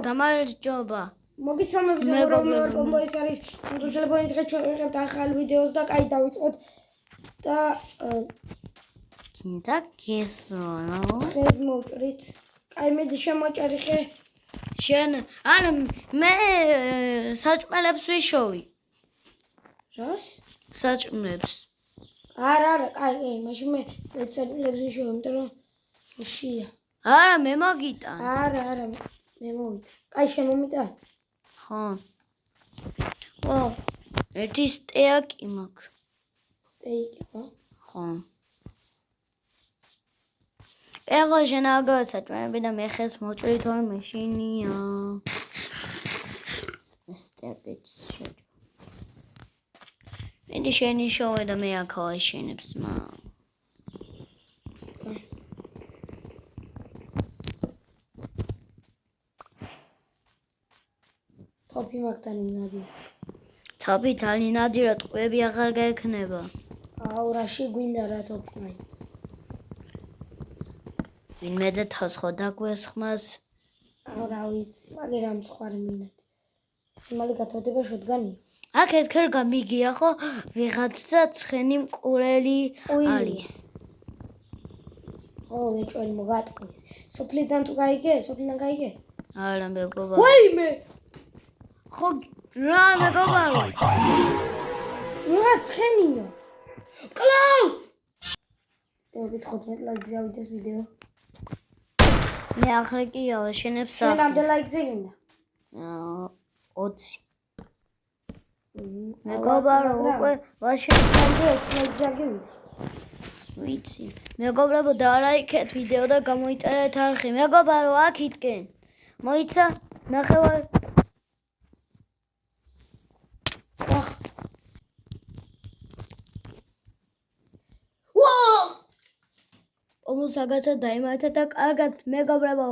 გამარჯობა. მოგესალმებით მეგობრებო, კომბო ეს არის შემოძლებელი დღე ჩვენ ვიღებთ ახალ ვიდეოს და კაი დავიწყოთ და კიდე გესვლა. დღეს მოვჭრით. კაი მე შემოჭერი ხე. შენ არა მე საჭმელებს ვიშოვი. რას? საჭმელებს. არა, კაი, მაშინ მე საჭმელებს ვიშოვი, იმიტომ რომ უშია. არა, მე მოგიტან. არა, მე მოვიდა. კაი, შემომიტან. ხო. ო, ერთი სტეაკი მაქვს. სტეიკი, ხო. ეხლა შენ აგავ საჭმელები და მე ხეს მოვჭრი თორემ მეშინია. სტეაკიც შეჭ. მე შენი შოვე და მე აქ შენებს მა. თოფი მაგდანი ნადი. თოფი თალი ნადი რა ტყვეები აღარ გაექნება. აუ რაში გვინდა რა თოფი. ვინმე და თავს ხო დაგვესხმას. აუ რა ვიცი, მაგრამ მწვარი მინათ. სიმალი გათოვდება შოდგანი. აქეთ ქერგა მიგია ხო ვიღაცა ცხენი მკურელი არის. ო ეჭველი მოგატყვის. სოფლიდან თუ გაიგე? სოფლიდან გაიგე? არა მეგობა. ვაიმე! ხო რა მეგობა? რა ცხენია? კლაუს! ვითხოვთ მე ლაიქზე ავიდეს ვიდეო. მე ახლა კი ავაშენებ სახს. შენ ამდე ლაიქზე გინდა? 20. მეგობა უკვე ვაშენებ ლაიქზე ვიცი. მეგობრებო დალაიქეთ ვიდეო და გამოიწერეთ არხი. მეგობა რო აქ იდგენ. მოიცა ნახევარ ომუსაგაცა დაიმართა და კარგად მეგობრებო